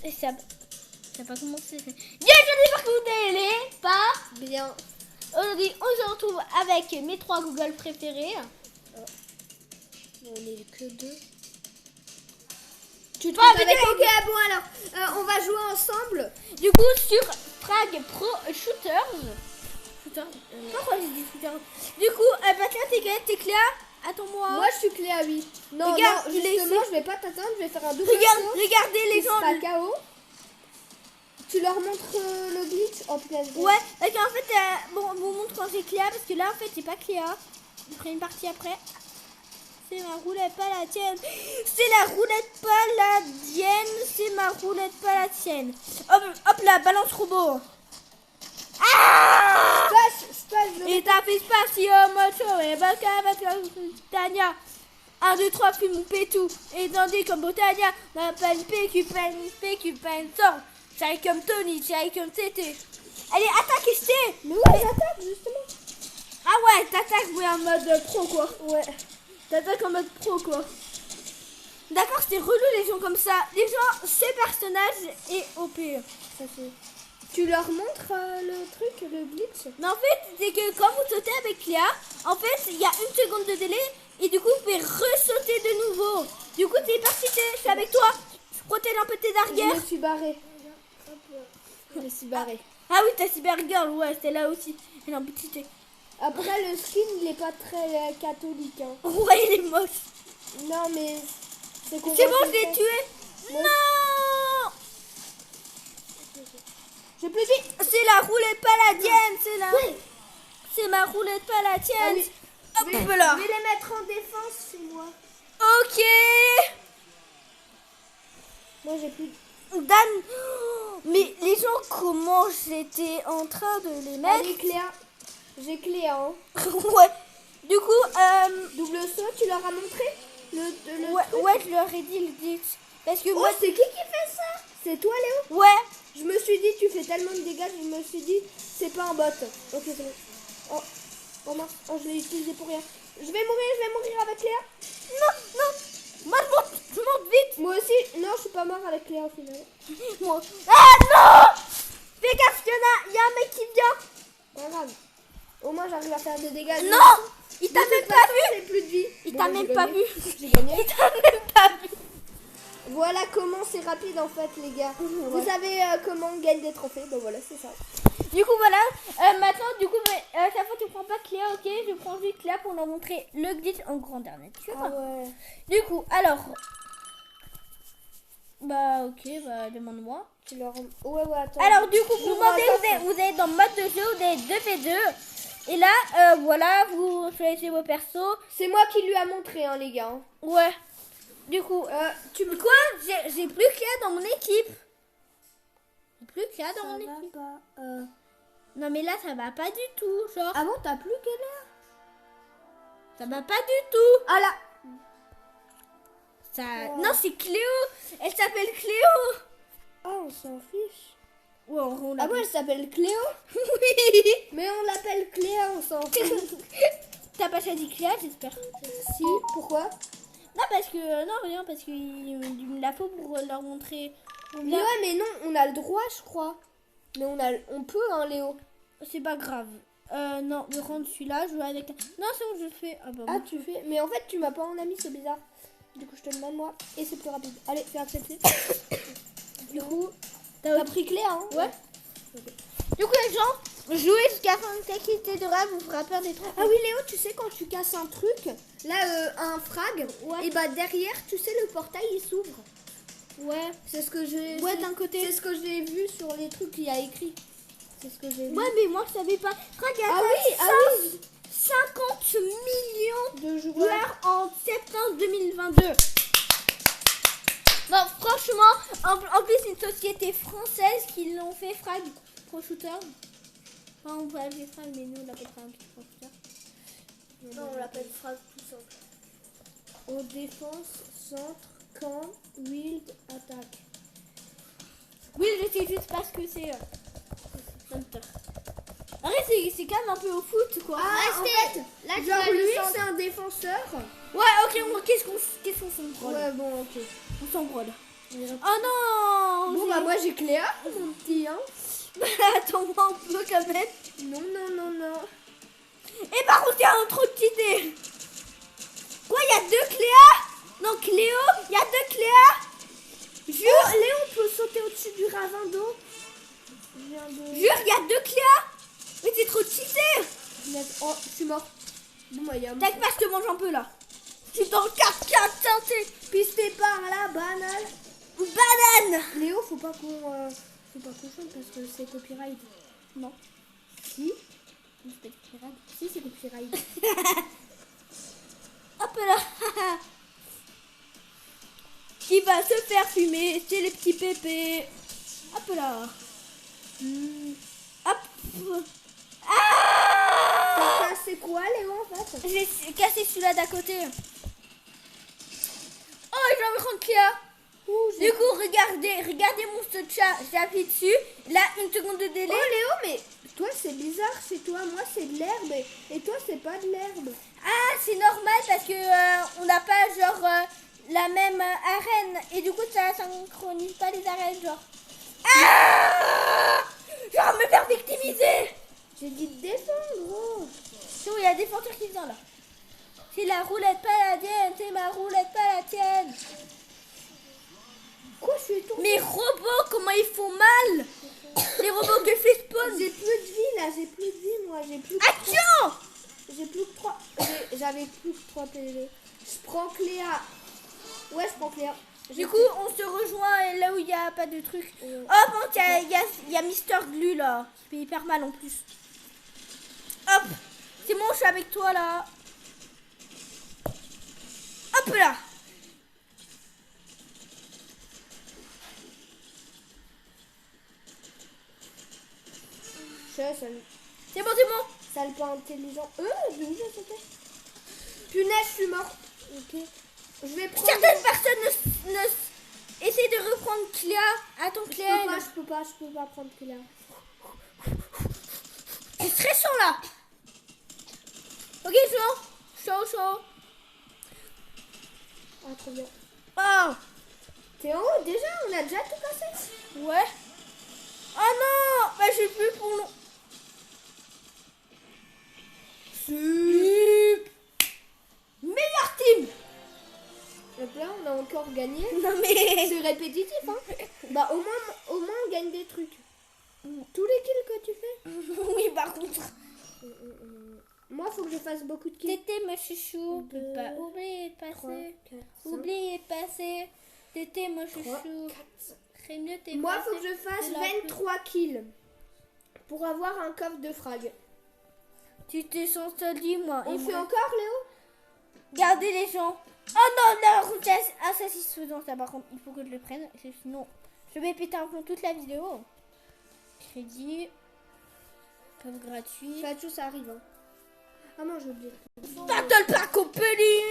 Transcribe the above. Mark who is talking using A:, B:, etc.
A: Et ça n'a pas commencé. Bien, j'espère que vous allez pas
B: Bien.
A: Aujourd'hui, on se retrouve avec mes 3 Google préférés.
B: On est que 2. Tu te
A: Ah,
B: avec... Ok, bon alors, on va jouer ensemble.
A: Du coup, sur Frag Pro Shooters. Pourquoi j'ai dit Shooters? Du coup, Bastien, t'es Cléa. Attends-moi.
B: Moi, je suis Cléa, oui. Non,
A: Regarde,
B: non,
A: il est
B: justement,
A: ici.
B: je vais pas t'attendre. Je vais faire un double saut.
A: Regardez les gens.
B: Qui sera KO. Tu leur montres le glitch en place.
A: Ouais, parce qu'en fait, bon, on vous montre quand j'ai Cléa, parce que là, en fait, j'ai pas Cléa. Je ferai une partie après. C'est ma roulette, pas la tienne. C'est la roulette, pas la tienne. C'est ma roulette, pas la tienne. Hop, hop là, balance robot. Ah!
B: Space,
A: Et t'as fait spatio, moto, et baka, Tania. 1, 2, 3, puis mon pétou. Et tandis comme Botania, ma peine, PQ, peine, sort. J'arrive comme Tony, j'arrive comme TT. Allez, attaque, Esté.
B: Mais ouais, j'attaque, justement.
A: Ah ouais, t'attaques, oui, en mode pro, quoi.
B: Ouais.
A: T'attaques en mode pro, quoi. D'accord, c'est relou, les gens comme ça. Les gens, ces personnages est OP.
B: Ça fait... Tu leur montres le truc, le glitch?
A: Mais en fait, c'est que quand vous sautez avec Léa, en fait, il y a 1 seconde de délai. Et du coup, vous pouvez ressauter de nouveau. Du coup, c'est parti, je suis avec toi. Je protège un peu tes arrières.
B: Je me suis barré. Je me suis barré.
A: Ah oui, t'as Cybergirl, ouais, c'était là aussi. Elle est en petite.
B: Après, le skin, il est pas très catholique. Hein.
A: Ouais, il est moche.
B: Non, mais...
A: C'est bon, je l'ai tué.
B: Ouais.
A: Non.
B: J'ai plus vite.
A: C'est la roulette, pas la tienne. C'est la...
B: Oui.
A: C'est ma roulette, pas la tienne.
B: Ah oui.
A: Hop
B: Je vais
A: là.
B: les mettre en défense, c'est moi.
A: Ok.
B: Moi, j'ai plus...
A: Dan. Mais les gens, comment j'étais en train de les mettre.
B: Allez, Cléa. J'ai Cléa, hein.
A: Ouais. Du coup,
B: Double saut, tu leur as montré le
A: ouais,
B: truc?
A: ouais, je leur ai dit le glitch. Parce que
B: Oh,
A: moi,
B: c'est qui fait ça? C'est toi, Léo?
A: ouais.
B: Je me suis dit, tu fais tellement de dégâts, je me suis dit, c'est pas un bot. Ok, c'est bon. Oh, oh mince, oh, je l'ai utilisé pour rien. Je vais mourir avec Cléa.
A: Non, non. Moi, je monte vite.
B: Moi aussi, non, je suis pas mort avec Cléa au final.
A: Moi. Ah non. Fais gaffe, il y a un mec qui vient.
B: Pas grave. Au moins, j'arrive à faire des dégâts.
A: Non. Il t'a même pas vu.
B: J'ai plus de vie.
A: Il
B: Bon,
A: t'a
B: j'ai
A: même
B: gagné.
A: pas vu.
B: J'ai gagné.
A: Il t'a même pas vu.
B: Voilà comment c'est rapide en fait, les gars.
A: Ouais.
B: Vous savez comment on gagne des trophées. Donc voilà, c'est ça.
A: Du coup, voilà. Maintenant, du coup, chaque fois, tu prends pas Cléa, ok. Je prends juste Cléa pour leur montrer le glitch en grandeur nature.
B: Ah ouais.
A: Du coup, alors. Bah, ok, bah, demande-moi.
B: Tu leur... Ouais, attends.
A: Alors, du coup, vous
B: J'ouvre un
A: demandez,
B: coffre.
A: vous êtes dans mode de jeu, vous êtes 2v2. Et là, voilà, vous choisissez vos persos.
B: C'est moi qui lui a montré, hein, les gars. Hein.
A: Ouais. Du coup,
B: Tu me...
A: quoi? J'ai plus Cléa dans mon équipe. J'ai plus Cléa dans mon équipe. Non, mais là, ça va pas du tout, genre.
B: Ah bon, t'as plus Cléa?
A: Ça va pas du tout.
B: Ah là.
A: Ça...
B: Oh.
A: Non, c'est Cléo. Elle s'appelle Cléo.
B: Oh, on s'en fiche.
A: Ouais, on
B: Ah bon, elle s'appelle Cléo?
A: Oui.
B: Mais on l'appelle Cléa, on s'en fiche.
A: T'as pas choisi Cléa, j'espère.
B: Si, pourquoi?
A: Non, parce que... Non, rien, parce qu'il me la faut pour leur montrer...
B: Mais ouais, mais non, on a le droit, je crois. Mais on peut, hein, Léo.
A: C'est pas grave. Non, je rentre celui-là, je joue avec... Non, c'est bon, je le fais. Ah, bah,
B: Ah,
A: bon.
B: tu fais... Mais en fait, tu m'as pas en ami, c'est bizarre. Du coup, je te demande, moi. Et c'est plus rapide. Allez, fais accepter. Du coup, t'as pris Cléa, hein?
A: Ouais.
B: Okay.
A: Du coup, les gens, jouez jusqu'à fin de qualité de rap, vous fera peur des trucs.
B: Ah oui, Léo, tu sais, quand tu casses un truc, là, un frag,
A: Ouais.
B: et bah derrière, tu sais, le portail, il s'ouvre.
A: Ouais.
B: C'est ce que j'ai...
A: Ouais, d'un côté.
B: C'est ce que j'ai vu sur les trucs qu'il y a écrit. C'est ce que j'ai vu.
A: Ouais, mais moi, je savais pas. Regarde,
B: Ah oui, ah oui.
A: 50 millions
B: De joueurs.
A: joueurs en septembre 2022. Bon, franchement, en plus, c'est une société française qui l'ont fait Frag Pro Shooter. Enfin, on peut appeler Frag, mais nous, on l'appelle Frag Pro Shooter.
B: Non, on l'appelle frag tout simple. Au défense, centre, camp, wild, attaque.
A: Oui, je sais juste pas ce que c'est. Hunter. Arrête, c'est quand même un peu au foot, quoi.
B: Ah, en fait,
A: là, tu
B: genre
A: vas le
B: lui,
A: centre.
B: c'est un défenseur.
A: Ouais, ok, qu'est-ce qu'on s'en branle?
B: Ouais, bon, ok.
A: On s'en branle. Oh non,
B: Bon, Bah moi j'ai Cléa, mon petit, hein.
A: Bah attends-moi un peu quand même.
B: Non, non, non, non.
A: Et par contre, il y a un trop de idées. Quoi, il y a 2 Cléa? Non, Cléo, il y a 2 Cléa. Jure,
B: Oh, Léo peut sauter au-dessus du ravin d'eau.
A: jure, il y a 2 Cléa. Mais c'est trop cheaté.
B: Oh, je suis mort. Bon, bah, y a un...
A: T'inquiète pas, je te mange un peu là. Je suis dans le 4-4 teinté.
B: Pisté par la banane.
A: Banane.
B: Léo, faut pas qu'on chante parce que c'est copyright.
A: Non.
B: Si.
A: C'est copyright.
B: Si, c'est copyright.
A: Hop là. Qui va se faire fumer, c'est les petits pépés. Hop là. Hop. Ah!
B: C'est quoi, Léo, en fait?
A: J'ai cassé celui-là d'à côté. Oh, j'ai envie de prendre Cléa. Du coup, regardez mon chat. J'ai appuyé dessus. Là, 1 seconde de délai.
B: Oh, Léo, mais toi, c'est bizarre chez toi. Moi, c'est de l'herbe. Et toi, c'est pas de l'herbe.
A: Ah, c'est normal parce que on n'a pas genre la même arène. Et du coup, ça synchronise pas les arènes, genre. Ah! Je vais me faire victimiser.
B: J'ai dit de descendre, gros.
A: C'est où il y a des fantômes qui viennent là. C'est la roulette, pas la tienne. C'est ma roulette, pas la tienne.
B: Quoi, je suis étourdie?
A: Mes robots, comment ils font mal. Les robots que je fais spawn.
B: J'ai plus de vie, là. J'ai plus de vie, moi. J'ai plus que
A: Action!
B: J'ai plus que 3. J'avais plus que 3 PV. Je prends Cléa. Ouais, je prends Cléa.
A: Du coup, on se rejoint là où il n'y a pas de truc.
B: Ouais.
A: Oh, bon, il y a Mister Glue là. Ça fait hyper mal en plus. Hop. C'est bon, je suis avec toi là. Hop là.
B: Ça,
A: C'est bon, c'est bon.
B: ça le pas intelligent. J'ai où j'ai sauté? Punaise, je suis morte. Ok. Je vais prendre.
A: Certaines personnes essaient de reprendre Cléa. Attends, Cléa.
B: Je peux pas prendre Cléa.
A: C'est stressant là. Ok, chaud.
B: Ah, trop bien.
A: Oh.
B: T'es en haut déjà? On a déjà tout cassé?
A: Ouais. Oh non. Bah, j'ai plus pour long. Meilleure team.
B: Donc là, on a encore gagné.
A: Non mais.
B: C'est répétitif, hein? Bah, au moins, on gagne des trucs. Tous les kills que tu fais?
A: Oui, par contre.
B: Moi, faut que je fasse beaucoup de kills.
A: Tété, mon chouchou.
B: Deux,
A: Peut pas oublier de passer.
B: 4, 5.
A: Oublier de passer. Tété, mon chouchou. Très mieux t'es
B: Moi,
A: passé.
B: faut que je fasse
A: C'est la
B: 23 kills pour avoir un coffre de frag.
A: Tu te sens dit moi.
B: On
A: Et
B: fait
A: moi.
B: encore, Léo?
A: Gardez les gens. Oh non, la route insatisfaisante. Ça, par contre, il faut que je le prenne. Sinon, je vais péter un plomb toute la vidéo. Crédit. Coffre gratuit.
B: Fachou, ça arrive. Hein. Ah non, j'ai oublié.
A: Battle Pack Opening.